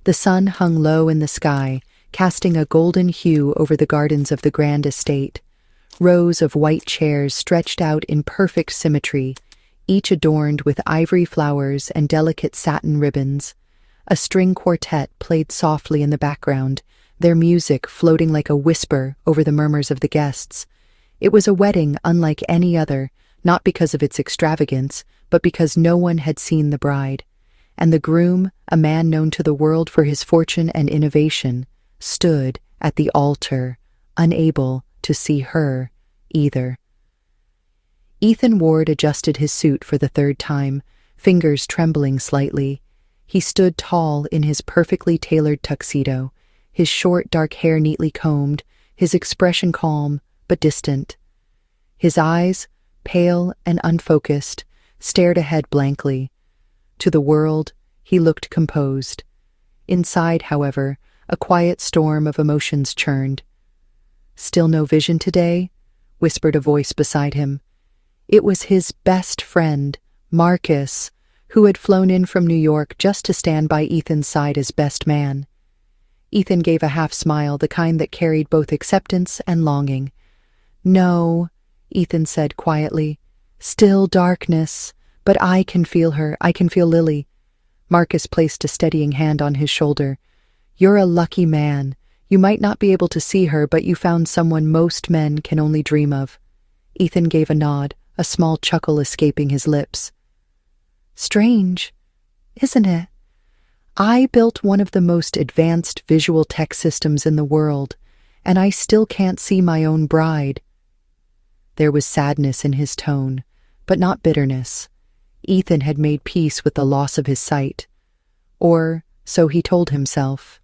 The sun hung low in the sky, casting a golden hue over the gardens of the grand estate. Rows of white chairs stretched out in perfect symmetry, each adorned with ivory flowers and delicate satin ribbons. A string quartet played softly in the background, their music floating like a whisper over the murmurs of the guests. It was a wedding unlike any other, not because of its extravagance, but because no one had seen the bride. And the groom, a man known to the world for his fortune and innovation, stood at the altar, unable to see her either. Ethan Ward adjusted his suit for the third time, fingers trembling slightly. He stood tall in his perfectly tailored tuxedo, his short dark hair neatly combed, his expression calm but distant. His eyes, pale and unfocused, stared ahead blankly. To the world, he looked composed. Inside, however, a quiet storm of emotions churned. "Still no vision today?" whispered a voice beside him. It was his best friend, Marcus, who had flown in from New York just to stand by Ethan's side as best man. Ethan gave a half smile, the kind that carried both acceptance and longing. "No," Ethan said quietly. "Still darkness, but I can feel her, I can feel Lily." Marcus placed a steadying hand on his shoulder. "You're a lucky man. You might not be able to see her, but you found someone most men can only dream of." Ethan gave a nod, a small chuckle escaping his lips. "Strange, isn't it? I built one of the most advanced visual tech systems in the world, and I still can't see my own bride." There was sadness in his tone, but not bitterness. Ethan had made peace with the loss of his sight. Or so he told himself.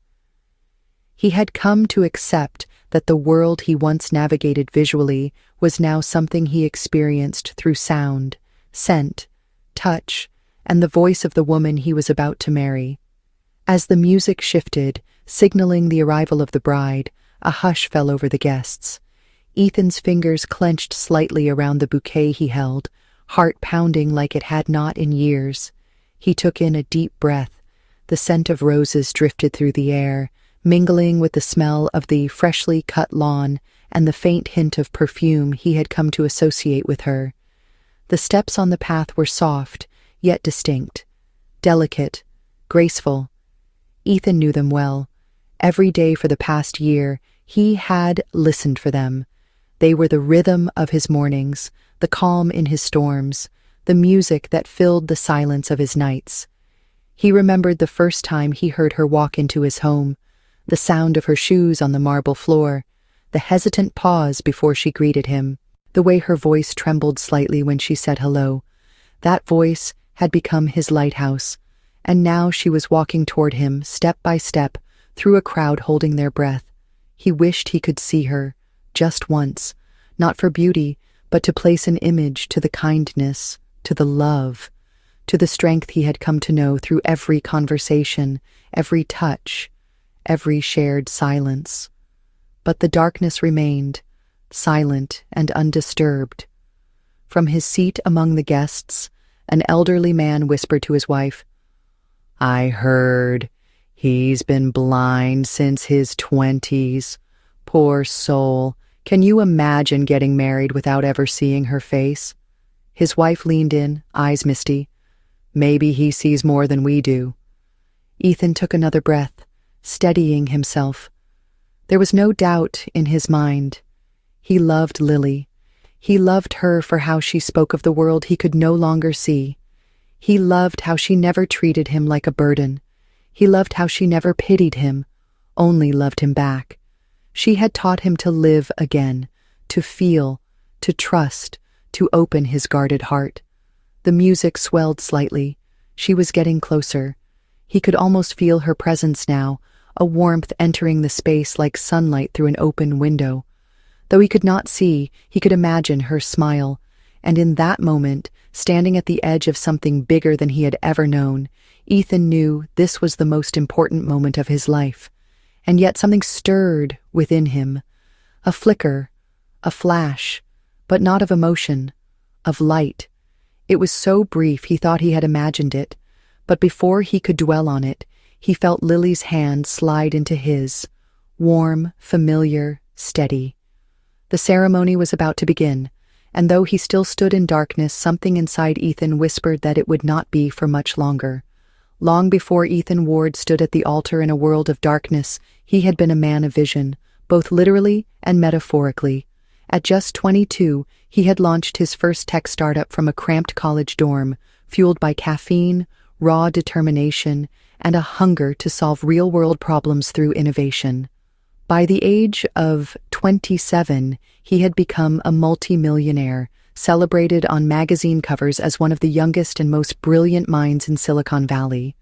He had come to accept that the world he once navigated visually was now something he experienced through sound, scent, touch, and the voice of the woman he was about to marry. As the music shifted, signaling the arrival of the bride, a hush fell over the guests. Ethan's fingers clenched slightly around the bouquet he held, heart pounding like it had not in years. He took in a deep breath. The scent of roses drifted through the air, mingling with the smell of the freshly cut lawn and the faint hint of perfume he had come to associate with her. The steps on the path were soft, yet distinct, delicate, graceful. Ethan knew them well. Every day for the past year, he had listened for them. They were the rhythm of his mornings, the calm in his storms, the music that filled the silence of his nights. He remembered the first time he heard her walk into his home, the sound of her shoes on the marble floor, the hesitant pause before she greeted him, the way her voice trembled slightly when she said hello. That voice had become his lighthouse, and now she was walking toward him, step by step, through a crowd holding their breath. He wished he could see her, just once, not for beauty, but to place an image to the kindness, to the love, to the strength he had come to know through every conversation, every touch, every shared silence. But the darkness remained, silent and undisturbed. From his seat among the guests, an elderly man whispered to his wife, "I heard he's been blind since his 20s. Poor soul. Can you imagine getting married without ever seeing her face?" His wife leaned in, eyes misty. "Maybe he sees more than we do." Ethan took another breath, steadying himself. There was no doubt in his mind. He loved Lily. He loved her for how she spoke of the world he could no longer see. He loved how she never treated him like a burden. He loved how she never pitied him, only loved him back. She had taught him to live again, to feel, to trust, to open his guarded heart. The music swelled slightly. She was getting closer. He could almost feel her presence now, a warmth entering the space like sunlight through an open window. Though he could not see, he could imagine her smile, and in that moment, standing at the edge of something bigger than he had ever known, Ethan knew this was the most important moment of his life. And yet something stirred within him, a flicker, a flash, but not of emotion, of light. It was so brief he thought he had imagined it, but before he could dwell on it, He felt Lily's hand slide into his, warm, familiar, steady. The ceremony was about to begin, and though he still stood in darkness, something inside Ethan whispered that it would not be for much longer. Long before Ethan Ward stood at the altar in a world of darkness, he had been a man of vision, both literally and metaphorically. At just 22, he had launched his first tech startup from a cramped college dorm, fueled by caffeine, raw determination, and a hunger to solve real-world problems through innovation. By the age of 27, he had become a multi-millionaire, celebrated on magazine covers as one of the youngest and most brilliant minds in Silicon Valley.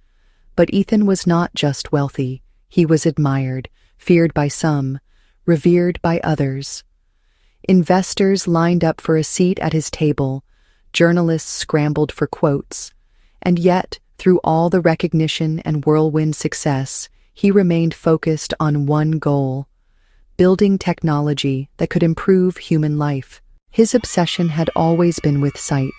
But Ethan was not just wealthy. He was admired, feared by some, revered by others. Investors lined up for a seat at his table, journalists scrambled for quotes, and yet, through all the recognition and whirlwind success, he remained focused on one goal: building technology that could improve human life. His obsession had always been with sight.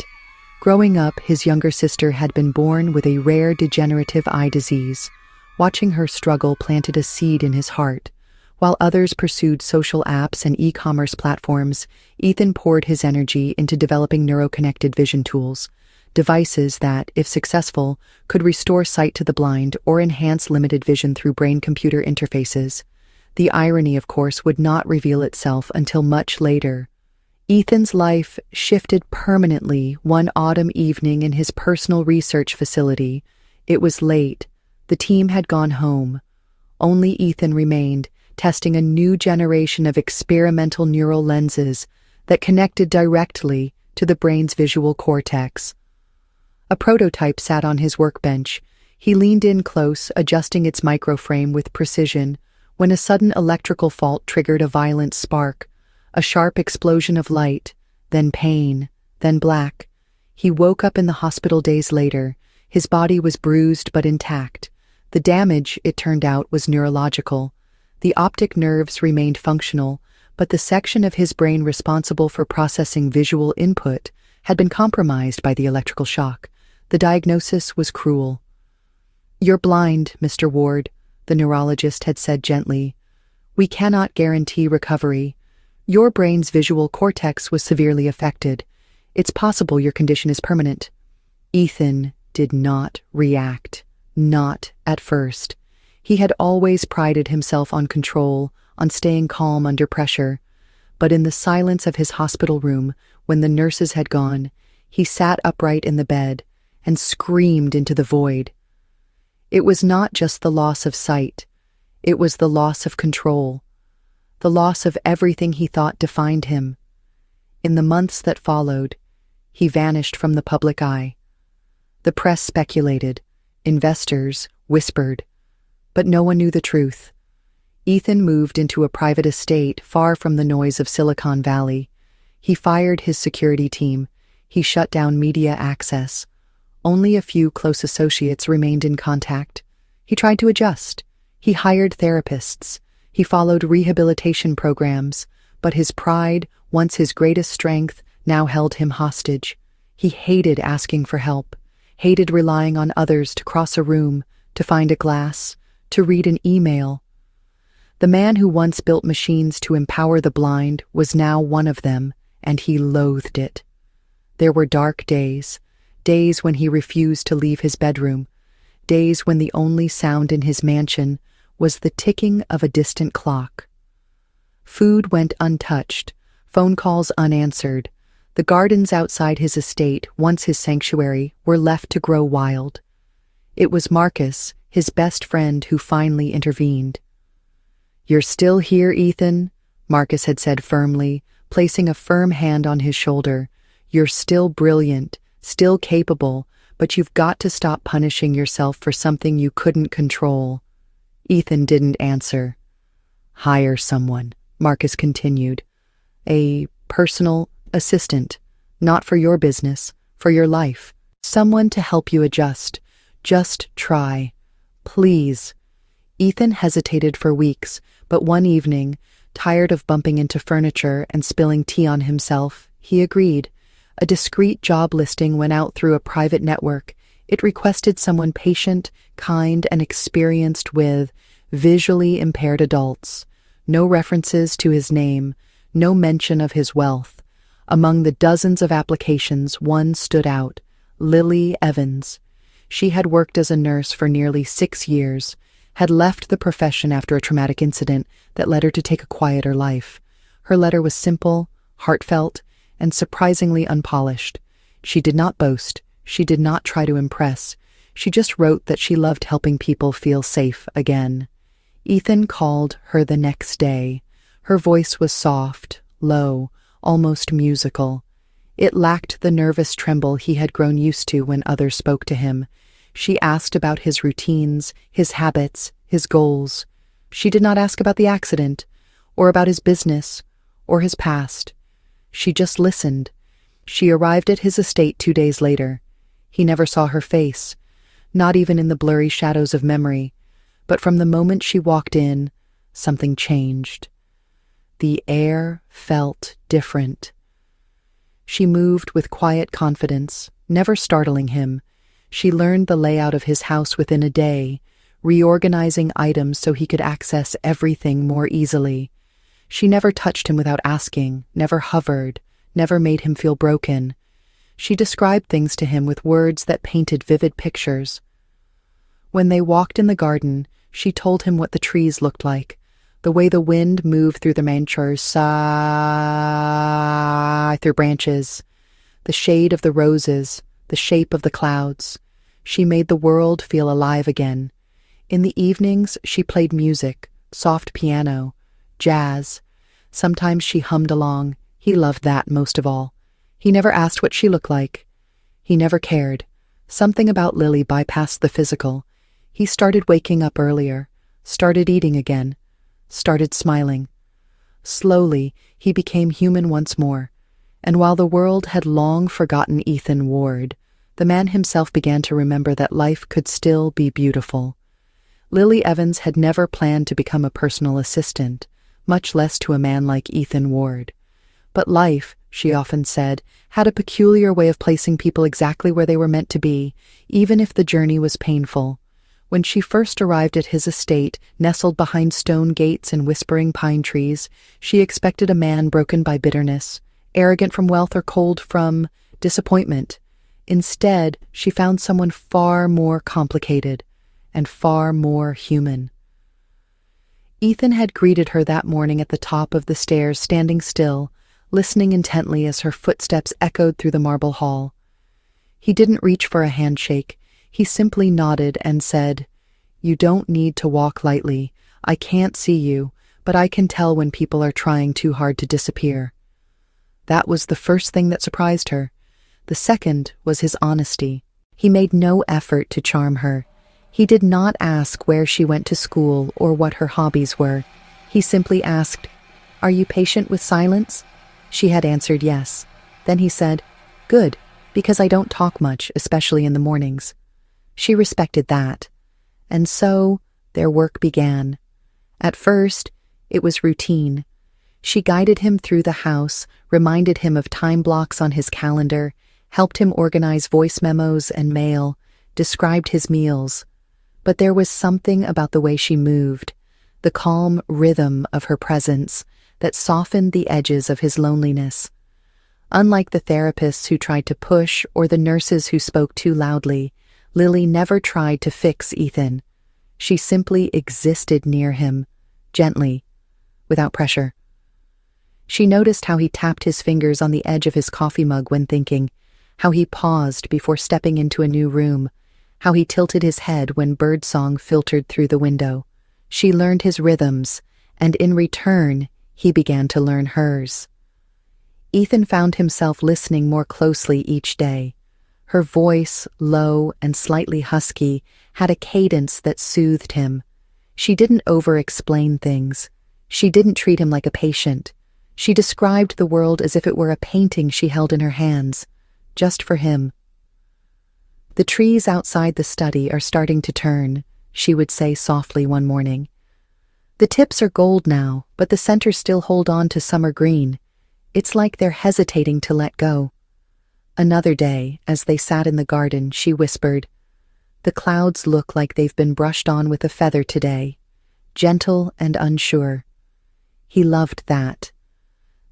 Growing up, his younger sister had been born with a rare degenerative eye disease. Watching her struggle planted a seed in his heart. While others pursued social apps and e-commerce platforms, Ethan poured his energy into developing neuroconnected vision tools, devices that, if successful, could restore sight to the blind or enhance limited vision through brain-computer interfaces. The irony, of course, would not reveal itself until much later. Ethan's life shifted permanently one autumn evening in his personal research facility. It was late. The team had gone home. Only Ethan remained, testing a new generation of experimental neural lenses that connected directly to the brain's visual cortex. A prototype sat on his workbench. He leaned in close, adjusting its microframe with precision, when a sudden electrical fault triggered a violent spark. A sharp explosion of light, then pain, then black. He woke up in the hospital days later. His body was bruised but intact. The damage, it turned out, was neurological. The optic nerves remained functional, but the section of his brain responsible for processing visual input had been compromised by the electrical shock. The diagnosis was cruel. "You're blind, Mr. Ward," the neurologist had said gently. "We cannot guarantee recovery. Your brain's visual cortex was severely affected. It's possible your condition is permanent." Ethan did not react. Not at first. He had always prided himself on control, on staying calm under pressure. But in the silence of his hospital room, when the nurses had gone, he sat upright in the bed and screamed into the void. It was not just the loss of sight. It was the loss of control. The loss of everything he thought defined him. In the months that followed, he vanished from the public eye. The press speculated. Investors whispered. But no one knew the truth. Ethan moved into a private estate far from the noise of Silicon Valley. He fired his security team. He shut down media access. Only a few close associates remained in contact. He tried to adjust. He hired therapists. He followed rehabilitation programs. But his pride, once his greatest strength, now held him hostage. He hated asking for help, hated relying on others to cross a room, to find a glass, to read an email. The man who once built machines to empower the blind was now one of them, and he loathed it. There were dark days, days when he refused to leave his bedroom, days when the only sound in his mansion was the ticking of a distant clock. Food went untouched, phone calls unanswered. The gardens outside his estate, once his sanctuary, were left to grow wild. It was Marcus, his best friend, who finally intervened. "You're still here, Ethan," Marcus had said firmly, placing a firm hand on his shoulder. "You're still brilliant, still capable, but you've got to stop punishing yourself for something you couldn't control." Ethan didn't answer. "Hire someone," Marcus continued. "A personal assistant, not for your business, for your life. Someone to help you adjust. Just try. Please." Ethan hesitated for weeks, but one evening, tired of bumping into furniture and spilling tea on himself, he agreed. A discreet job listing went out through a private network. It requested someone patient, kind, and experienced with visually impaired adults. No references to his name, no mention of his wealth. Among the dozens of applications, one stood out: Lily Evans. She had worked as a nurse for nearly 6 years, had left the profession after a traumatic incident that led her to take a quieter life. Her letter was simple, heartfelt, and surprisingly unpolished. She did not boast. She did not try to impress. She just wrote that she loved helping people feel safe again. Ethan called her the next day. Her voice was soft, low, almost musical. It lacked the nervous tremble he had grown used to when others spoke to him. She asked about his routines, his habits, his goals. She did not ask about the accident, or about his business, or his past. She just listened. She arrived at his estate 2 days later. He never saw her face, not even in the blurry shadows of memory. But from the moment she walked in, something changed. The air felt different. She moved with quiet confidence, never startling him. She learned the layout of his house within a day, reorganizing items so he could access everything more easily. She never touched him without asking, never hovered, never made him feel broken. She described things to him with words that painted vivid pictures. When they walked in the garden, she told him what the trees looked like, the way the wind moved through the branches, through branches, the shade of the roses, the shape of the clouds. She made the world feel alive again. In the evenings, she played music, soft piano, jazz. Sometimes she hummed along. He loved that most of all. He never asked what she looked like. He never cared. Something about Lily bypassed the physical. He started waking up earlier, started eating again, started smiling. Slowly, he became human once more. And while the world had long forgotten Ethan Ward, the man himself began to remember that life could still be beautiful. Lily Evans had never planned to become a personal assistant, much less to a man like Ethan Ward. But life, she often said, had a peculiar way of placing people exactly where they were meant to be, even if the journey was painful. When she first arrived at his estate, nestled behind stone gates and whispering pine trees, she expected a man broken by bitterness, arrogant from wealth or cold from disappointment. Instead, she found someone far more complicated and far more human. Ethan had greeted her that morning at the top of the stairs, standing still, listening intently as her footsteps echoed through the marble hall. He didn't reach for a handshake. He simply nodded and said, "You don't need to walk lightly. I can't see you, but I can tell when people are trying too hard to disappear." That was the first thing that surprised her. The second was his honesty. He made no effort to charm her. He did not ask where she went to school or what her hobbies were. He simply asked, "Are you patient with silence?" She had answered yes. Then he said, "Good, because I don't talk much, especially in the mornings." She respected that. And so their work began. At first, it was routine. She guided him through the house, reminded him of time blocks on his calendar, helped him organize voice memos and mail, described his meals. But there was something about the way she moved, the calm rhythm of her presence, that softened the edges of his loneliness. Unlike the therapists who tried to push or the nurses who spoke too loudly, Lily never tried to fix Ethan. She simply existed near him, gently, without pressure. She noticed how he tapped his fingers on the edge of his coffee mug when thinking, how he paused before stepping into a new room, how he tilted his head when birdsong filtered through the window. She learned his rhythms, and in return, he began to learn hers. Ethan found himself listening more closely each day. Her voice, low and slightly husky, had a cadence that soothed him. She didn't over-explain things. She didn't treat him like a patient. She described the world as if it were a painting she held in her hands, just for him. "The trees outside the study are starting to turn," she would say softly one morning. "The tips are gold now, but the centers still hold on to summer green. It's like they're hesitating to let go." Another day, as they sat in the garden, she whispered, The clouds look like they've been brushed on with a feather today, gentle and unsure. He loved that.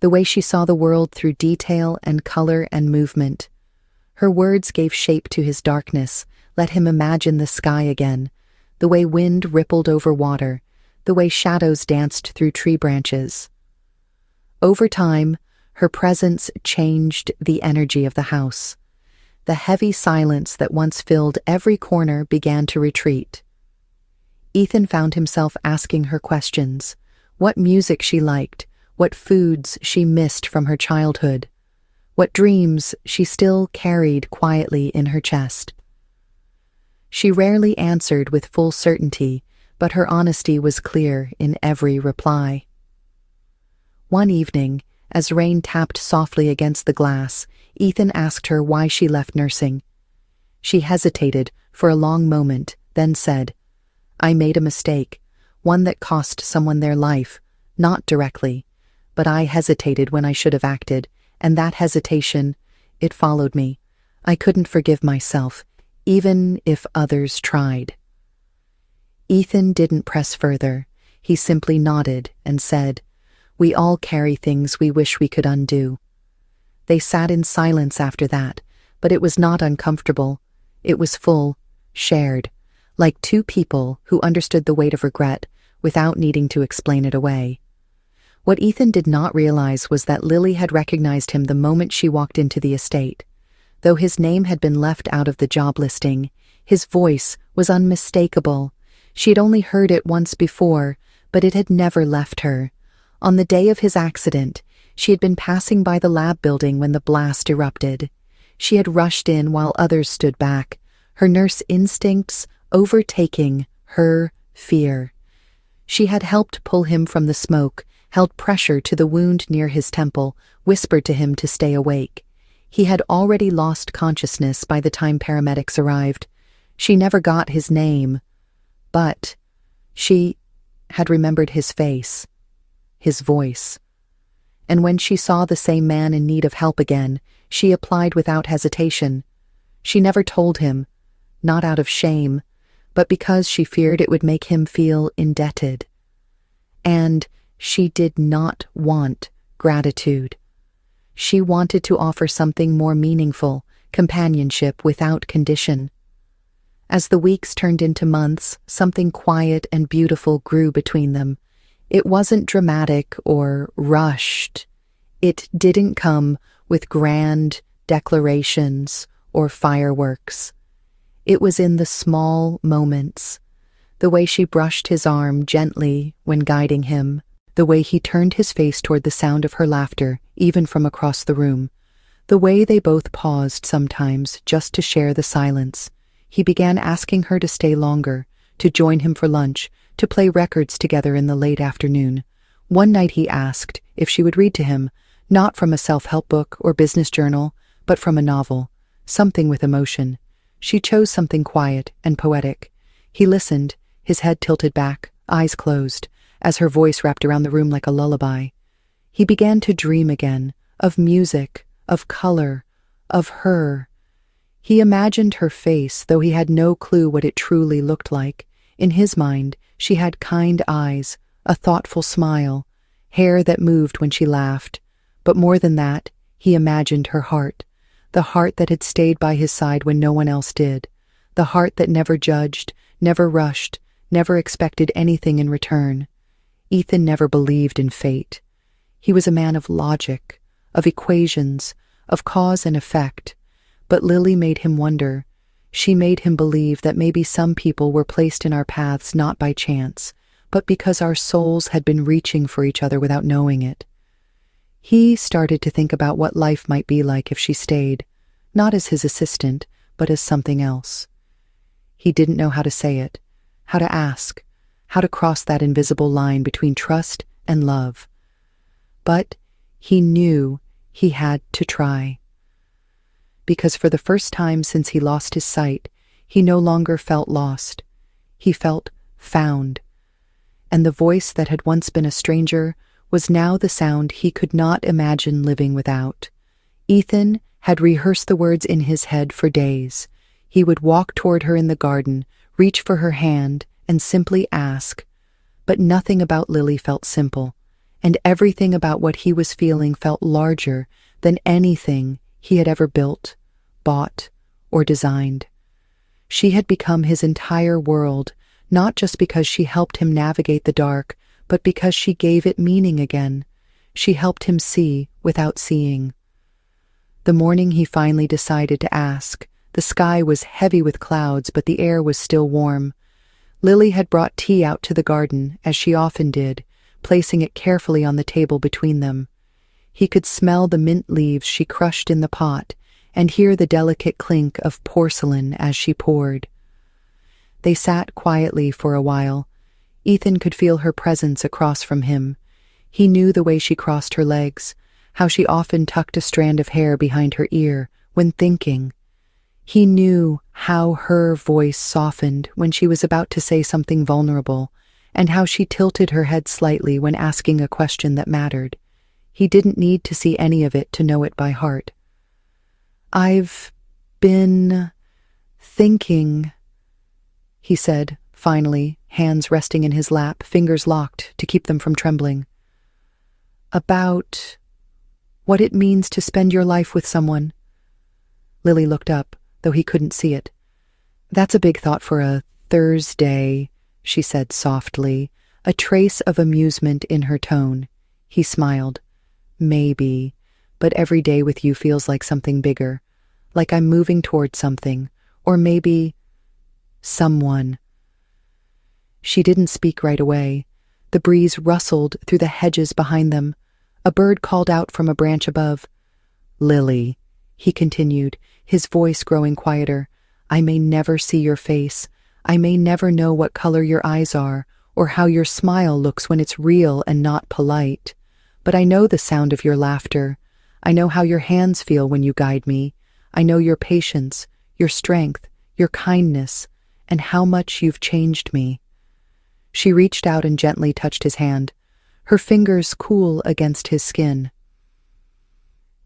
The way she saw the world through detail and color and movement. Her words gave shape to his darkness, let him imagine the sky again, the way wind rippled over water, the way shadows danced through tree branches. Over time, her presence changed the energy of the house. The heavy silence that once filled every corner began to retreat. Ethan found himself asking her questions, what music she liked, what foods she missed from her childhood, what dreams she still carried quietly in her chest. She rarely answered with full certainty, but her honesty was clear in every reply. One evening, as rain tapped softly against the glass, Ethan asked her why she left nursing. She hesitated for a long moment, then said, "I made a mistake, one that cost someone their life, not directly, but I hesitated when I should have acted, and that hesitation, it followed me. I couldn't forgive myself, even if others tried." Ethan didn't press further. He simply nodded and said, "We all carry things we wish we could undo." They sat in silence after that, but it was not uncomfortable. It was full, shared, like two people who understood the weight of regret without needing to explain it away. What Ethan did not realize was that Lily had recognized him the moment she walked into the estate. Though his name had been left out of the job listing, his voice was unmistakable. She had only heard it once before, but it had never left her. On the day of his accident, she had been passing by the lab building when the blast erupted. She had rushed in while others stood back, her nurse instincts overtaking her fear. She had helped pull him from the smoke, held pressure to the wound near his temple, whispered to him to stay awake. He had already lost consciousness by the time paramedics arrived. She never got his name, but she had remembered his face, his voice. And when she saw the same man in need of help again, she applied without hesitation. She never told him, not out of shame, but because she feared it would make him feel indebted. And she did not want gratitude. She wanted to offer something more meaningful, companionship without condition. As the weeks turned into months, something quiet and beautiful grew between them. It wasn't dramatic or rushed. It didn't come with grand declarations or fireworks. It was in the small moments, the way she brushed his arm gently when guiding him, the way he turned his face toward the sound of her laughter, even from across the room, the way they both paused sometimes just to share the silence. He began asking her to stay longer, to join him for lunch, to play records together in the late afternoon. One night he asked if she would read to him, not from a self-help book or business journal, but from a novel, something with emotion. She chose something quiet and poetic. He listened, his head tilted back, eyes closed, as her voice wrapped around the room like a lullaby. He began to dream again, of music, of color, of her. He imagined her face, though he had no clue what it truly looked like. In his mind, she had kind eyes, a thoughtful smile, hair that moved when she laughed. But more than that, he imagined her heart, the heart that had stayed by his side when no one else did, the heart that never judged, never rushed, never expected anything in return. Ethan never believed in fate. He was a man of logic, of equations, of cause and effect. But Lily made him wonder. She made him believe that maybe some people were placed in our paths not by chance, but because our souls had been reaching for each other without knowing it. He started to think about what life might be like if she stayed, not as his assistant, but as something else. He didn't know how to say it, how to ask, how to cross that invisible line between trust and love. But he knew he had to try. Because for the first time since he lost his sight, he no longer felt lost. He felt found. And the voice that had once been a stranger was now the sound he could not imagine living without. Ethan had rehearsed the words in his head for days. He would walk toward her in the garden, reach for her hand, and simply ask. But nothing about Lily felt simple, and everything about what he was feeling felt larger than anything he had ever built, bought, or designed. She had become his entire world, not just because she helped him navigate the dark, but because she gave it meaning again. She helped him see without seeing. The morning he finally decided to ask, the sky was heavy with clouds, but the air was still warm. Lily had brought tea out to the garden, as she often did, placing it carefully on the table between them. He could smell the mint leaves she crushed in the pot, and hear the delicate clink of porcelain as she poured. They sat quietly for a while. Ethan could feel her presence across from him. He knew the way she crossed her legs, how she often tucked a strand of hair behind her ear when thinking. He knew how her voice softened when she was about to say something vulnerable, and how she tilted her head slightly when asking a question that mattered. He didn't need to see any of it to know it by heart. "I've been thinking," he said, finally, hands resting in his lap, fingers locked to keep them from trembling. "About what it means to spend your life with someone." Lily looked up, though he couldn't see it. "That's a big thought for a Thursday," she said softly, a trace of amusement in her tone. He smiled. "Maybe, but every day with you feels like something bigger, like I'm moving toward something, or maybe someone." She didn't speak right away. The breeze rustled through the hedges behind them. A bird called out from a branch above. "Lily," he continued, his voice growing quieter, "I may never see your face. I may never know what color your eyes are, or how your smile looks when it's real and not polite. But I know the sound of your laughter. I know how your hands feel when you guide me. I know your patience, your strength, your kindness, and how much you've changed me." She reached out and gently touched his hand, her fingers cool against his skin.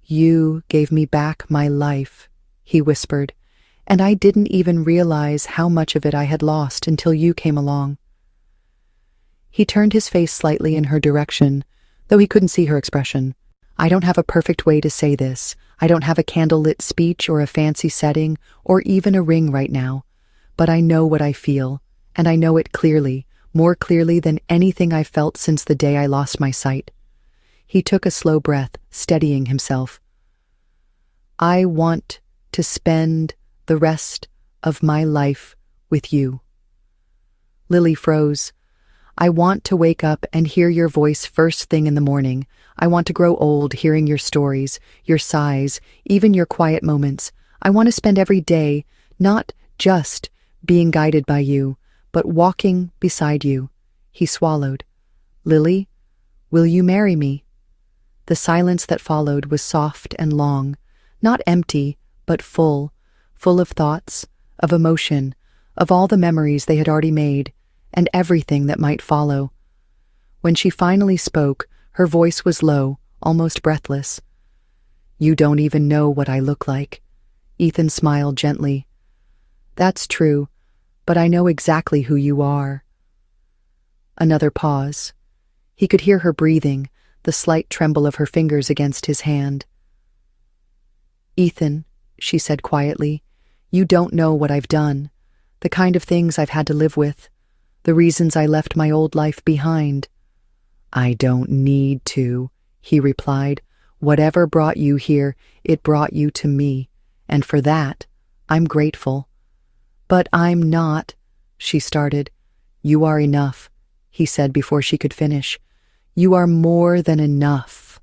"You gave me back my life," he whispered, "and I didn't even realize how much of it I had lost until you came along." He turned his face slightly in her direction, though he couldn't see her expression. "I don't have a perfect way to say this. I don't have a candlelit speech or a fancy setting or even a ring right now. But I know what I feel, and I know it clearly, more clearly than anything I've felt since the day I lost my sight." He took a slow breath, steadying himself. "I want to spend the rest of my life with you." Lily froze. "I want to wake up and hear your voice first thing in the morning. I want to grow old hearing your stories, your sighs, even your quiet moments. I want to spend every day not just being guided by you, but walking beside you." He swallowed. "Lily, will you marry me?" The silence that followed was soft and long, not empty, but full of thoughts, of emotion, of all the memories they had already made, and everything that might follow. When she finally spoke, her voice was low, almost breathless. "You don't even know what I look like." Ethan smiled gently. "That's true, but I know exactly who you are." Another pause. He could hear her breathing, the slight tremble of her fingers against his hand. "Ethan," she said quietly, "you don't know what I've done, the kind of things I've had to live with, the reasons I left my old life behind." "I don't need to," he replied. "Whatever brought you here, it brought you to me, and for that, I'm grateful." "But I'm not," she started. "You are enough," he said before she could finish. "You are more than enough."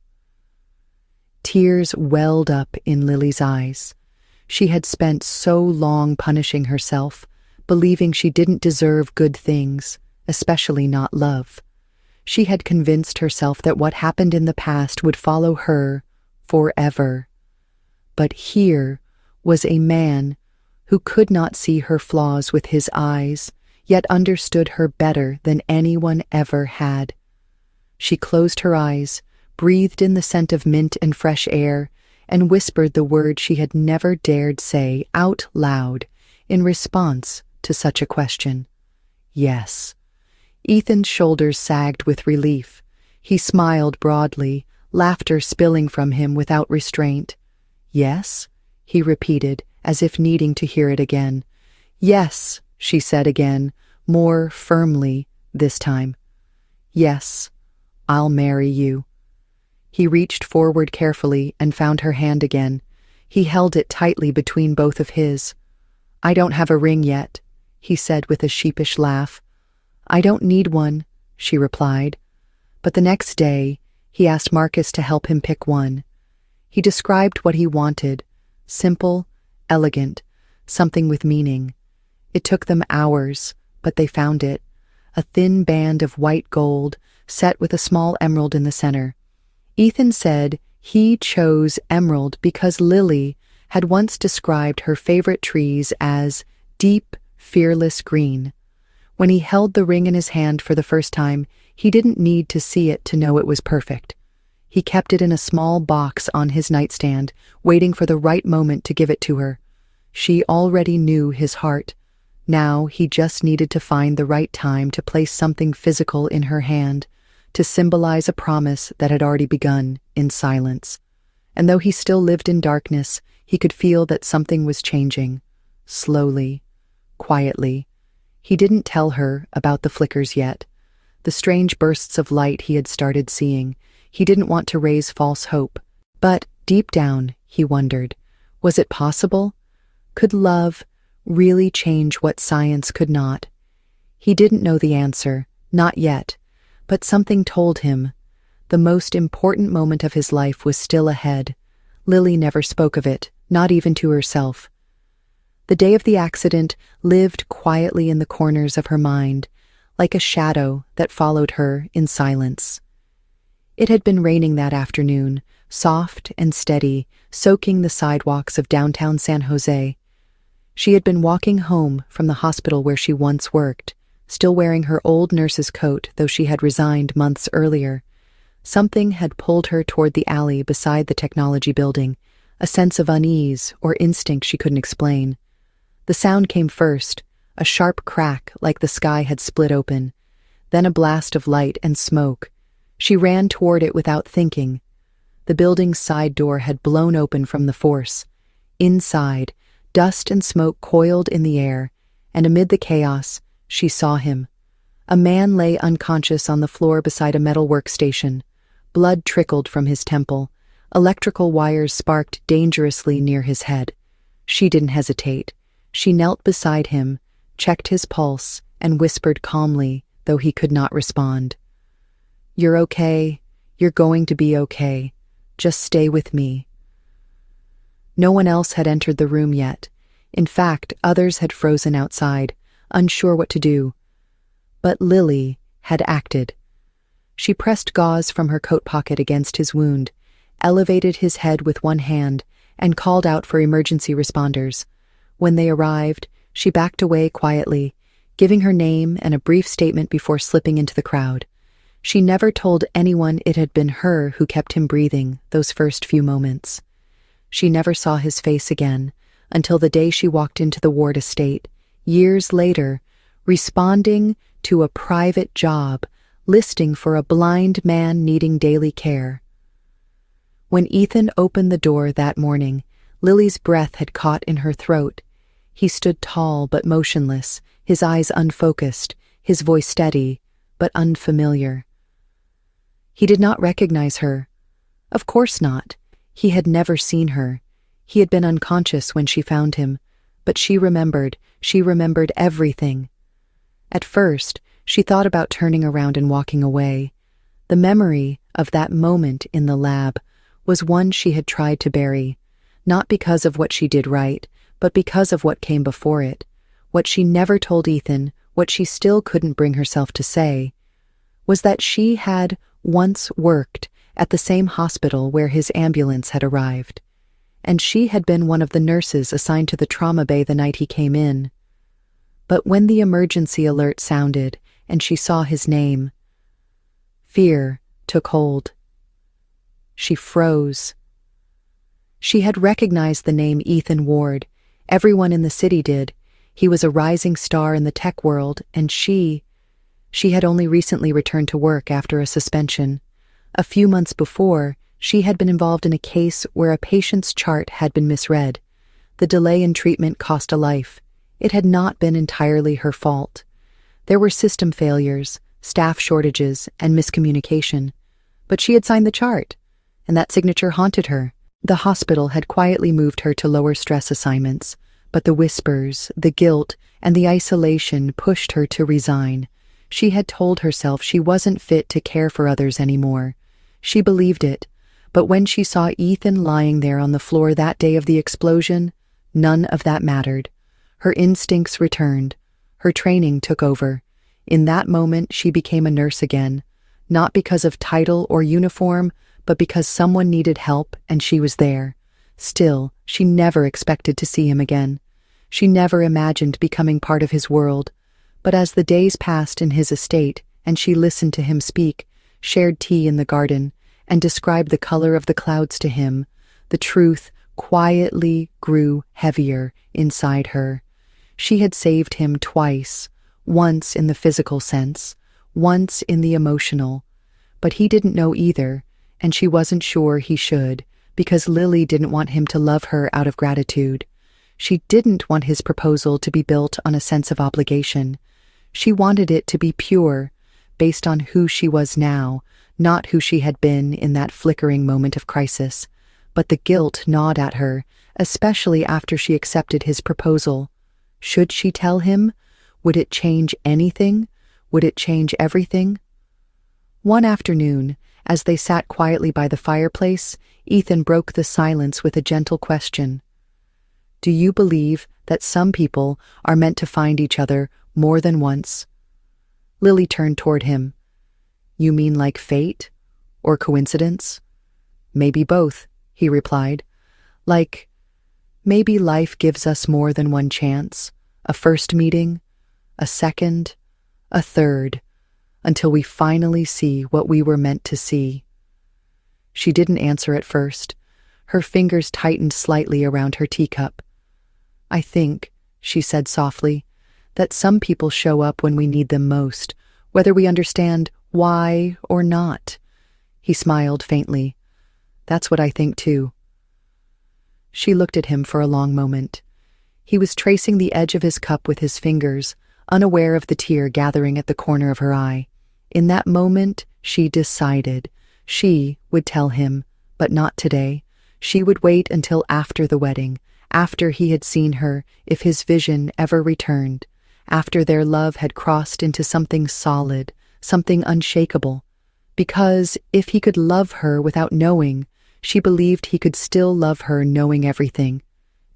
Tears welled up in Lily's eyes. She had spent so long punishing herself, believing she didn't deserve good things, especially not love. She had convinced herself that what happened in the past would follow her forever. But here was a man who could not see her flaws with his eyes, yet understood her better than anyone ever had. She closed her eyes, breathed in the scent of mint and fresh air, and whispered the word she had never dared say out loud in response to such a question. Yes. Ethan's shoulders sagged with relief. He smiled broadly, laughter spilling from him without restraint. Yes? He repeated, as if needing to hear it again. Yes, she said again, more firmly this time. Yes, I'll marry you. He reached forward carefully and found her hand again. He held it tightly between both of his. I don't have a ring yet, he said with a sheepish laugh. I don't need one, she replied. But the next day, he asked Marcus to help him pick one. He described what he wanted, simple, elegant, something with meaning. It took them hours, but they found it, a thin band of white gold set with a small emerald in the center. Ethan said he chose emerald because Lily had once described her favorite trees as deep, fearless green. When he held the ring in his hand for the first time, he didn't need to see it to know it was perfect. He kept it in a small box on his nightstand, waiting for the right moment to give it to her. She already knew his heart. Now he just needed to find the right time to place something physical in her hand, to symbolize a promise that had already begun in silence. And though he still lived in darkness, he could feel that something was changing, slowly, quietly. He didn't tell her about the flickers yet, the strange bursts of light he had started seeing. He didn't want to raise false hope. But deep down, he wondered, was it possible? Could love really change what science could not? He didn't know the answer, not yet, but something told him. The most important moment of his life was still ahead. Lily never spoke of it, not even to herself. The day of the accident lived quietly in the corners of her mind, like a shadow that followed her in silence. It had been raining that afternoon, soft and steady, soaking the sidewalks of downtown San Jose. She had been walking home from the hospital where she once worked, still wearing her old nurse's coat, though she had resigned months earlier. Something had pulled her toward the alley beside the technology building, a sense of unease or instinct she couldn't explain. The sound came first, a sharp crack like the sky had split open, then a blast of light and smoke. She ran toward it without thinking. The building's side door had blown open from the force. Inside, dust and smoke coiled in the air, and amid the chaos, she saw him. A man lay unconscious on the floor beside a metal workstation. Blood trickled from his temple. Electrical wires sparked dangerously near his head. She didn't hesitate. She knelt beside him, checked his pulse, and whispered calmly, though he could not respond. You're okay. You're going to be okay. Just stay with me. No one else had entered the room yet. In fact, others had frozen outside, unsure what to do. But Lily had acted. She pressed gauze from her coat pocket against his wound, elevated his head with one hand, and called out for emergency responders. When they arrived, she backed away quietly, giving her name and a brief statement before slipping into the crowd. She never told anyone it had been her who kept him breathing those first few moments. She never saw his face again until the day she walked into the Ward estate, years later, responding to a private job listing for a blind man needing daily care. When Ethan opened the door that morning, Lily's breath had caught in her throat. He stood tall but motionless, his eyes unfocused, his voice steady but unfamiliar. He did not recognize her. Of course not. He had never seen her. He had been unconscious when she found him, but she remembered everything. At first, she thought about turning around and walking away. The memory of that moment in the lab was one she had tried to bury, not because of what she did right, but because of what came before it, what she never told Ethan, what she still couldn't bring herself to say, was that she had once worked at the same hospital where his ambulance had arrived, and she had been one of the nurses assigned to the trauma bay the night he came in. But when the emergency alert sounded and she saw his name, fear took hold. She froze. She had recognized the name Ethan Ward. Everyone in the city did. He was a rising star in the tech world, and she had only recently returned to work after a suspension. A few months before, she had been involved in a case where a patient's chart had been misread. The delay in treatment cost a life. It had not been entirely her fault. There were system failures, staff shortages, and miscommunication. But she had signed the chart, and that signature haunted her. The hospital had quietly moved her to lower stress assignments, but the whispers, the guilt, and the isolation pushed her to resign. She had told herself she wasn't fit to care for others anymore. She believed it, but when she saw Ethan lying there on the floor that day of the explosion, none of that mattered. Her instincts returned. Her training took over. In that moment, she became a nurse again, not because of title or uniform, but because someone needed help and she was there. Still, she never expected to see him again. She never imagined becoming part of his world. But as the days passed in his estate and she listened to him speak, shared tea in the garden, and described the color of the clouds to him, the truth quietly grew heavier inside her. She had saved him twice, once in the physical sense, once in the emotional. But he didn't know either, and she wasn't sure he should, because Lily didn't want him to love her out of gratitude. She didn't want his proposal to be built on a sense of obligation. She wanted it to be pure, based on who she was now, not who she had been in that flickering moment of crisis. But the guilt gnawed at her, especially after she accepted his proposal. Should she tell him? Would it change anything? Would it change everything? One afternoon, as they sat quietly by the fireplace, Ethan broke the silence with a gentle question. Do you believe that some people are meant to find each other more than once? Lily turned toward him. You mean like fate? Or coincidence? Maybe both, he replied. Like, maybe life gives us more than one chance, a first meeting, a second, a third, until we finally see what we were meant to see. She didn't answer at first. Her fingers tightened slightly around her teacup. I think, she said softly, that some people show up when we need them most, whether we understand why or not. He smiled faintly. That's what I think too. She looked at him for a long moment. He was tracing the edge of his cup with his fingers, unaware of the tear gathering at the corner of her eye. In that moment, she decided. She would tell him, but not today. She would wait until after the wedding, after he had seen her, if his vision ever returned, after their love had crossed into something solid, something unshakable. Because if he could love her without knowing, she believed he could still love her knowing everything.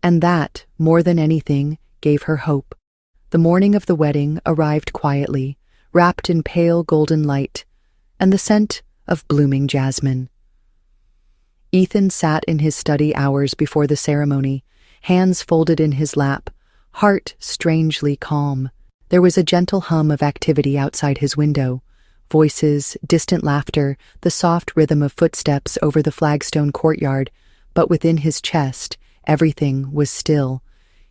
And that, more than anything, gave her hope. The morning of the wedding arrived quietly, wrapped in pale golden light, and the scent of blooming jasmine. Ethan sat in his study hours before the ceremony, hands folded in his lap, heart strangely calm. There was a gentle hum of activity outside his window. Voices, distant laughter, the soft rhythm of footsteps over the flagstone courtyard, but within his chest, everything was still.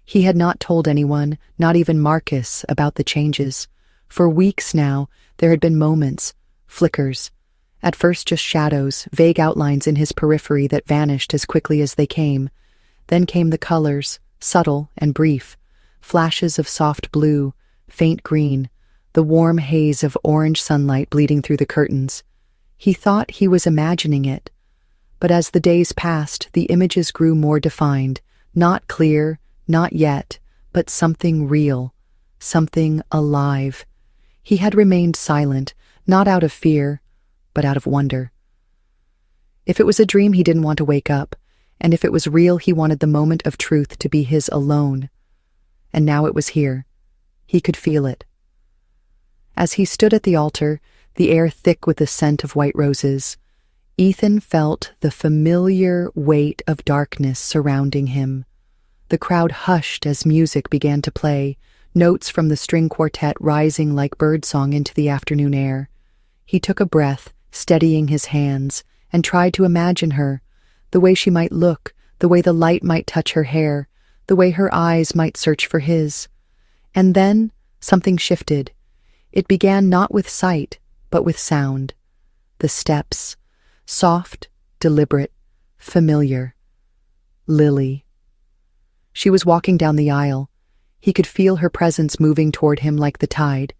He had not told anyone, not even Marcus, about the changes. For weeks now, there had been moments, flickers. At first just shadows, vague outlines in his periphery that vanished as quickly as they came. Then came the colors, subtle and brief, flashes of soft blue, faint green, the warm haze of orange sunlight bleeding through the curtains. He thought he was imagining it. But as the days passed, the images grew more defined, not clear, not yet, but something real, something alive. He had remained silent, not out of fear, but out of wonder. If it was a dream, he didn't want to wake up, and if it was real, he wanted the moment of truth to be his alone. And now it was here. He could feel it. As he stood at the altar, the air thick with the scent of white roses, Ethan felt the familiar weight of darkness surrounding him. The crowd hushed as music began to play, notes from the string quartet rising like birdsong into the afternoon air. He took a breath, steadying his hands, and tried to imagine her, the way she might look, the way the light might touch her hair, the way her eyes might search for his. And then something shifted. It began not with sight, but with sound. The steps, soft, deliberate, familiar. Lily. She was walking down the aisle. He could feel her presence moving toward him like the tide.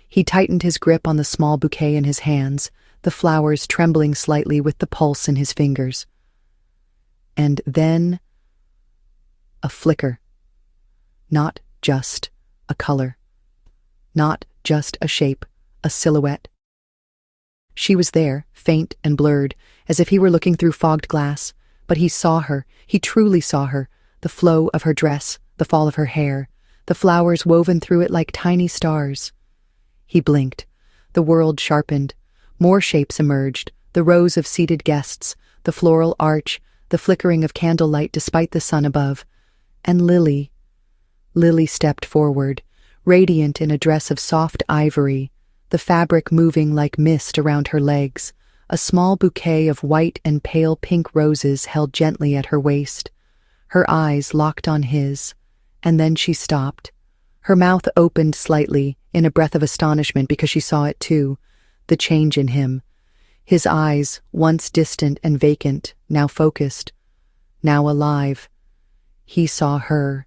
He tightened his grip on the small bouquet in his hands, the flowers trembling slightly with the pulse in his fingers. And then a flicker. Not just a color. Not just a shape, a silhouette. She was there, faint and blurred, as if he were looking through fogged glass, but he saw her, he truly saw her, the flow of her dress, the fall of her hair, the flowers woven through it like tiny stars. He blinked. The world sharpened. More shapes emerged, the rows of seated guests, the floral arch, the flickering of candlelight despite the sun above. And Lily. Lily stepped forward, radiant in a dress of soft ivory, the fabric moving like mist around her legs, a small bouquet of white and pale pink roses held gently at her waist. Her eyes locked on his, and then she stopped. Her mouth opened slightly, in a breath of astonishment because she saw it too, the change in him. His eyes, once distant and vacant, now focused, now alive. He saw her,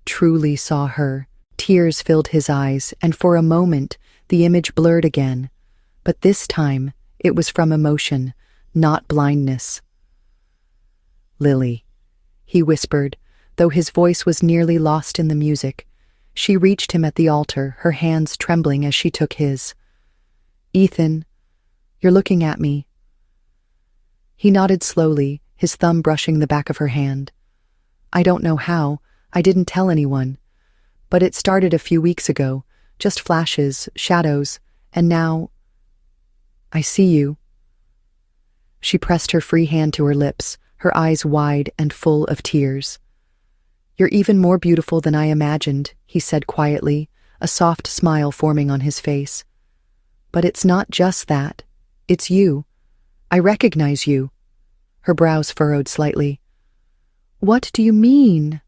truly saw her. Tears filled his eyes, and for a moment the image blurred again. But this time it was from emotion, not blindness. "Lily," he whispered, though his voice was nearly lost in the music. She reached him at the altar, her hands trembling as she took his. "Ethan, you're looking at me." He nodded slowly, his thumb brushing the back of her hand. "I don't know how. I didn't tell anyone. But it started a few weeks ago, just flashes, shadows, and now I see you." She pressed her free hand to her lips, her eyes wide and full of tears. "You're even more beautiful than I imagined," he said quietly, a soft smile forming on his face. "But it's not just that. It's you. I recognize you." Her brows furrowed slightly. "What do you mean?"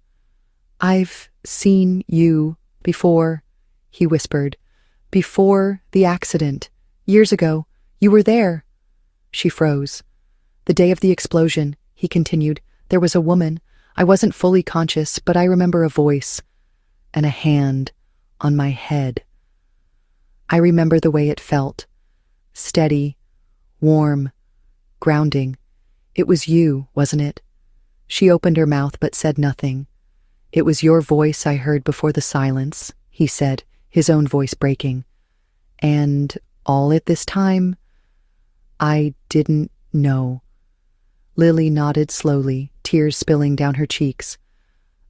"I've seen you before," he whispered. "Before the accident. Years ago. You were there." She froze. "The day of the explosion," he continued, "there was a woman. I wasn't fully conscious, but I remember a voice and a hand on my head. I remember the way it felt. Steady, warm, grounding. It was you, wasn't it?" She opened her mouth but said nothing. "It was your voice I heard before the silence," he said, his own voice breaking. "And all at this time, I didn't know." Lily nodded slowly, tears spilling down her cheeks.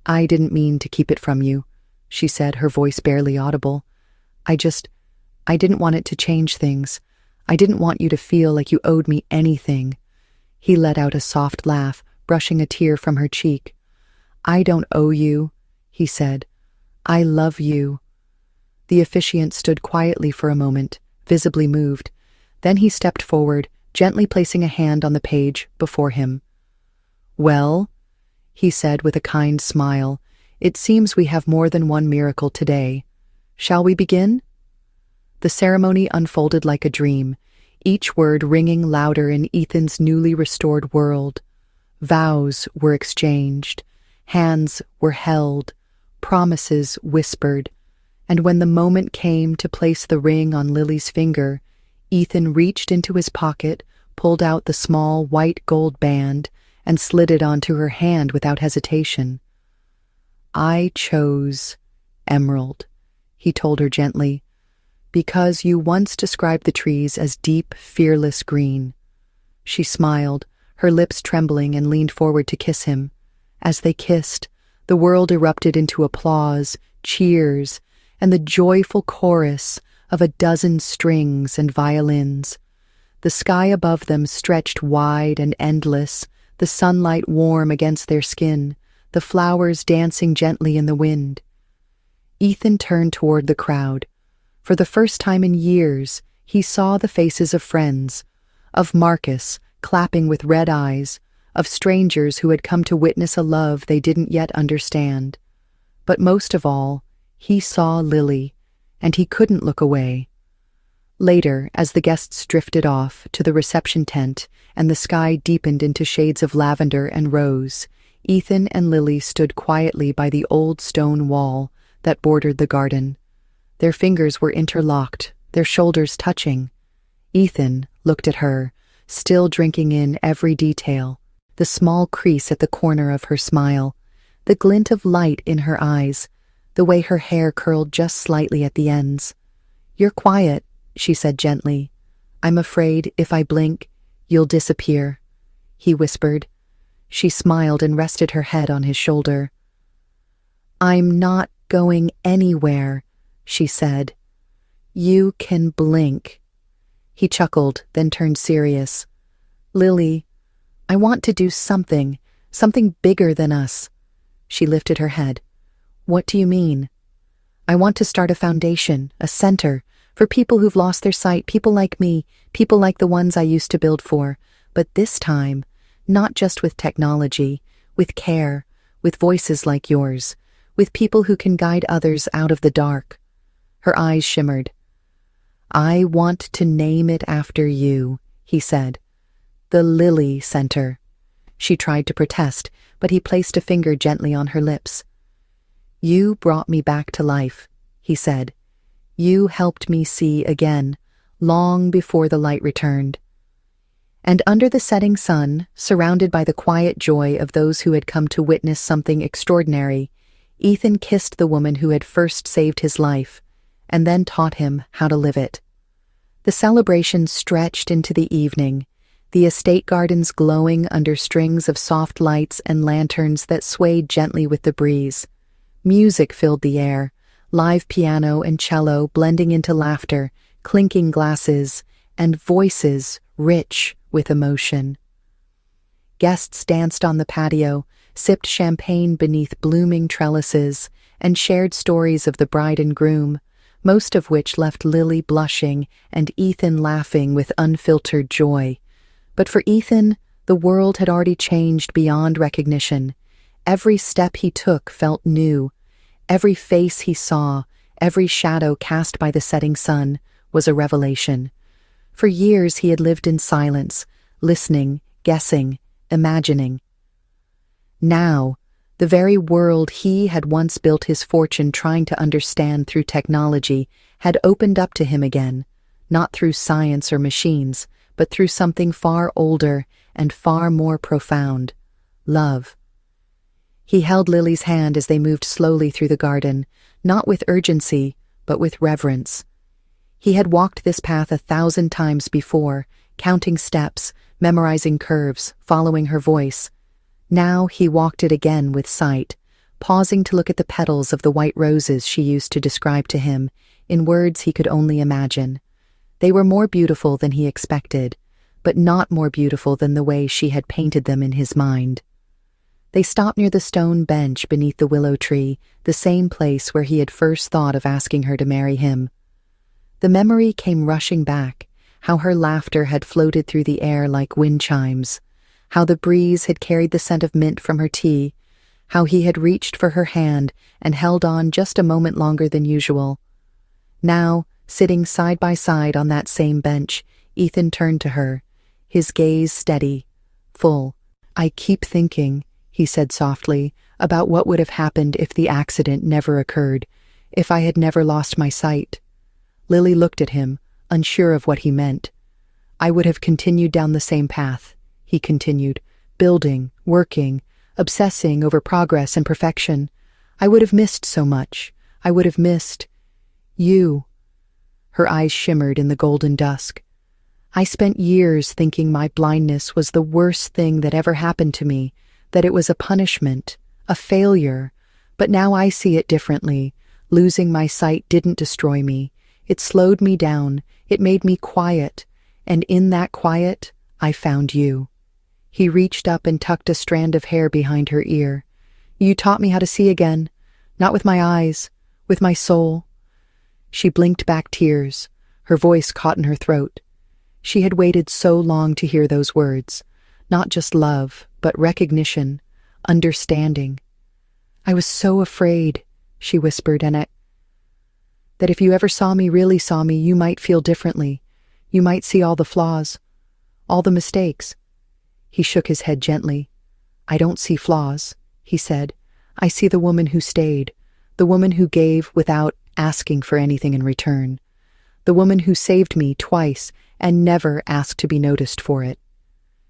"I didn't mean to keep it from you," she said, her voice barely audible. I didn't want it to change things. I didn't want you to feel like you owed me anything." He let out a soft laugh, brushing a tear from her cheek. "I don't owe you," he said. "I love you." The officiant stood quietly for a moment, visibly moved. Then he stepped forward, gently placing a hand on the page before him. "Well," he said with a kind smile, "it seems we have more than one miracle today. Shall we begin?" The ceremony unfolded like a dream, each word ringing louder in Ethan's newly restored world. Vows were exchanged, hands were held, promises whispered, and when the moment came to place the ring on Lily's finger, Ethan reached into his pocket, pulled out the small white gold band, and slid it onto her hand without hesitation. "I chose emerald," he told her gently, "because you once described the trees as deep, fearless green." She smiled, her lips trembling, and leaned forward to kiss him. As they kissed, the world erupted into applause, cheers, and the joyful chorus of a dozen strings and violins. The sky above them stretched wide and endless, the sunlight warm against their skin, the flowers dancing gently in the wind. Ethan turned toward the crowd. For the first time in years, he saw the faces of friends, of Marcus, clapping with red eyes, of strangers who had come to witness a love they didn't yet understand. But most of all, He saw Lily, and he couldn't look away. Later, as the guests drifted off to the reception tent and the sky deepened into shades of lavender and rose, Ethan and Lily stood quietly by the old stone wall that bordered the garden. Their fingers were interlocked, their shoulders touching. Ethan looked at her, still drinking in every detail, the small crease at the corner of her smile, the glint of light in her eyes, the way her hair curled just slightly at the ends. "You're quiet," she said gently. "I'm afraid if I blink, you'll disappear," he whispered. She smiled and rested her head on his shoulder. "I'm not going anywhere," she said. "You can blink." He chuckled, then turned serious. "Lily, I want to do something bigger than us." She lifted her head. "What do you mean?" "I want to start a foundation, a center, for people who've lost their sight, people like me, people like the ones I used to build for. But this time, not just with technology, with care, with voices like yours, with people who can guide others out of the dark." Her eyes shimmered. "I want to name it after you," he said. "The Lily Center." She tried to protest, but he placed a finger gently on her lips. "You brought me back to life," he said. "You helped me see again, long before the light returned." And under the setting sun, surrounded by the quiet joy of those who had come to witness something extraordinary, Ethan kissed the woman who had first saved his life, and then taught him how to live it. The celebration stretched into the evening, the estate gardens glowing under strings of soft lights and lanterns that swayed gently with the breeze. Music filled the air, live piano and cello blending into laughter, clinking glasses, and voices rich with emotion. Guests danced on the patio, sipped champagne beneath blooming trellises, and shared stories of the bride and groom, most of which left Lily blushing and Ethan laughing with unfiltered joy. But for Ethan, the world had already changed beyond recognition. Every step he took felt new. Every face he saw, every shadow cast by the setting sun, was a revelation. For years he had lived in silence, listening, guessing, imagining. Now, the very world he had once built his fortune trying to understand through technology had opened up to him again, not through science or machines, but through something far older and far more profound: love. He held Lily's hand as they moved slowly through the garden, not with urgency, but with reverence. He had walked this path 1,000 times before, counting steps, memorizing curves, following her voice. Now he walked it again with sight, pausing to look at the petals of the white roses she used to describe to him, in words he could only imagine. They were more beautiful than he expected, but not more beautiful than the way she had painted them in his mind. They stopped near the stone bench beneath the willow tree, the same place where he had first thought of asking her to marry him. The memory came rushing back, how her laughter had floated through the air like wind chimes, how the breeze had carried the scent of mint from her tea, how he had reached for her hand and held on just a moment longer than usual. Now, sitting side by side on that same bench, Ethan turned to her, his gaze steady, full. "I keep thinking," he said softly, "about what would have happened if the accident never occurred, if I had never lost my sight." Lily looked at him, unsure of what he meant. "I would have continued down the same path," he continued, "building, working, obsessing over progress and perfection. I would have missed so much. I would have missed you." Her eyes shimmered in the golden dusk. "I spent years thinking my blindness was the worst thing that ever happened to me, that it was a punishment, a failure. But now I see it differently. Losing my sight didn't destroy me. It slowed me down. It made me quiet. And in that quiet, I found you." He reached up and tucked a strand of hair behind her ear. "You taught me how to see again. Not with my eyes, with my soul." She blinked back tears, her voice caught in her throat. She had waited so long to hear those words. Not just love, but recognition, understanding. "I was so afraid," she whispered, That if you ever saw me, really saw me, you might feel differently. You might see all the flaws, all the mistakes. He shook his head gently. I don't see flaws, he said. I see the woman who stayed, the woman who gave without asking for anything in return, the woman who saved me twice and never asked to be noticed for it.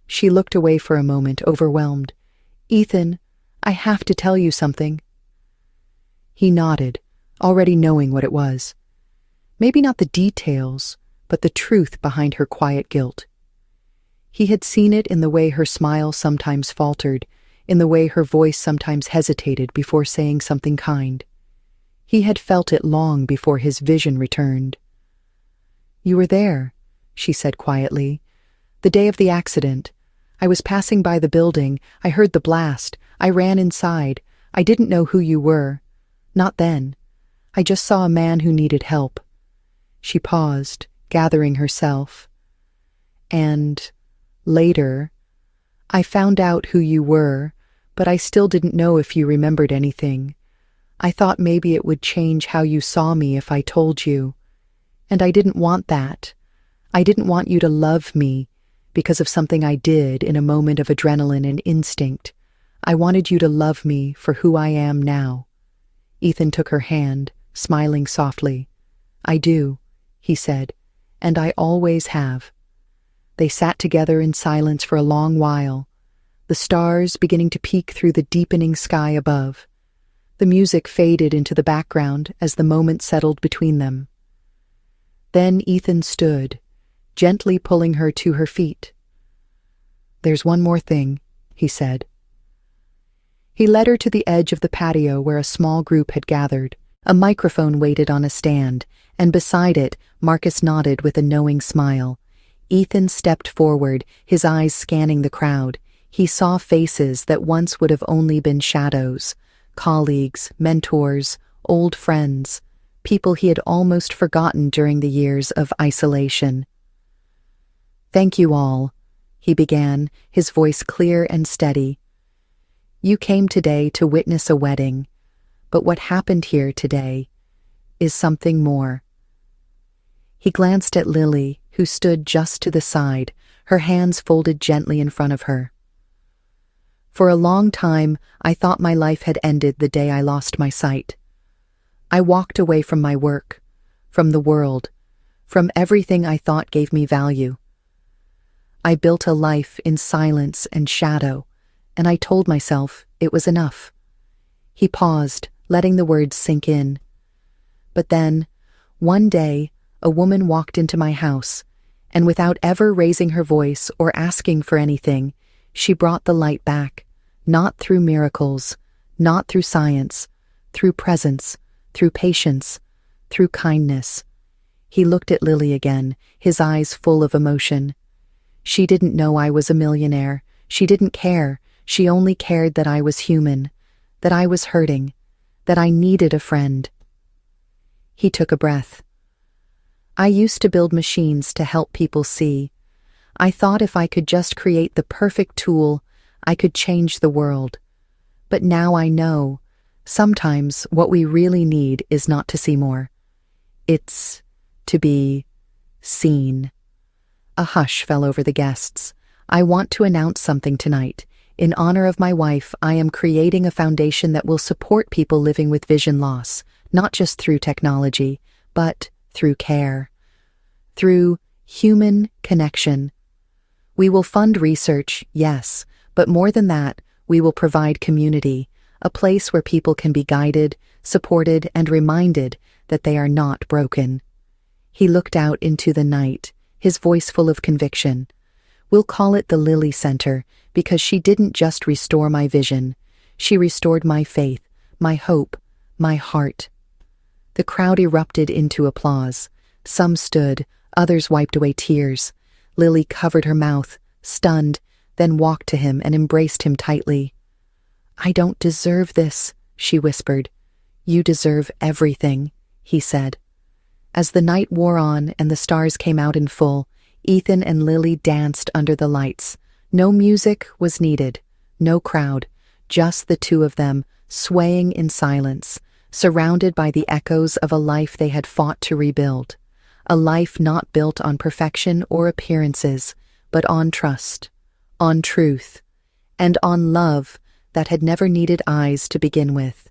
She looked away for a moment, overwhelmed. Ethan, I have to tell you something. He nodded, already knowing what it was. Maybe not the details, but the truth behind her quiet guilt. He had seen it in the way her smile sometimes faltered, in the way her voice sometimes hesitated before saying something kind. He had felt it long before his vision returned. You were there, she said quietly. The day of the accident. I was passing by the building. I heard the blast. I ran inside. I didn't know who you were. Not then. I just saw a man who needed help. She paused, gathering herself. And later, I found out who you were, but I still didn't know if you remembered anything. I thought maybe it would change how you saw me if I told you. And I didn't want that. I didn't want you to love me because of something I did in a moment of adrenaline and instinct. I wanted you to love me for who I am now. Ethan took her hand, smiling softly. I do, he said, and I always have. They sat together in silence for a long while, the stars beginning to peek through the deepening sky above. The music faded into the background as the moment settled between them. Then Ethan stood, gently pulling her to her feet. There's one more thing, he said. He led her to the edge of the patio where a small group had gathered. A microphone waited on a stand, and beside it, Marcus nodded with a knowing smile. Ethan stepped forward, his eyes scanning the crowd. He saw faces that once would have only been shadows, colleagues, mentors, old friends, people he had almost forgotten during the years of isolation. Thank you all, he began, his voice clear and steady. You came today to witness a wedding, but what happened here today is something more. He glanced at Lily, who stood just to the side, her hands folded gently in front of her. For a long time, I thought my life had ended the day I lost my sight. I walked away from my work, from the world, from everything I thought gave me value. I built a life in silence and shadow, and I told myself it was enough. He paused, letting the words sink in. But then, one day, a woman walked into my house, and without ever raising her voice or asking for anything, she brought the light back, not through miracles, not through science, through presence, through patience, through kindness. He looked at Lily again, his eyes full of emotion. She didn't know I was a millionaire. She didn't care. She only cared that I was human, that I was hurting, that I needed a friend. He took a breath. I used to build machines to help people see. I thought if I could just create the perfect tool, I could change the world. But now I know, sometimes what we really need is not to see more. It's to be seen. A hush fell over the guests. I want to announce something tonight. In honor of my wife, I am creating a foundation that will support people living with vision loss, not just through technology, but through care, through human connection. We will fund research, yes, but more than that, we will provide community, a place where people can be guided, supported, and reminded that they are not broken. He looked out into the night, his voice full of conviction. We'll call it the Lily Center, because she didn't just restore my vision. She restored my faith, my hope, my heart. The crowd erupted into applause. Some stood, others wiped away tears. Lily covered her mouth, stunned, then walked to him and embraced him tightly. I don't deserve this, she whispered. You deserve everything, he said. As the night wore on and the stars came out in full, Ethan and Lily danced under the lights. No music was needed, no crowd, just the two of them, swaying in silence, surrounded by the echoes of a life they had fought to rebuild, a life not built on perfection or appearances, but on trust, on truth, and on love that had never needed eyes to begin with.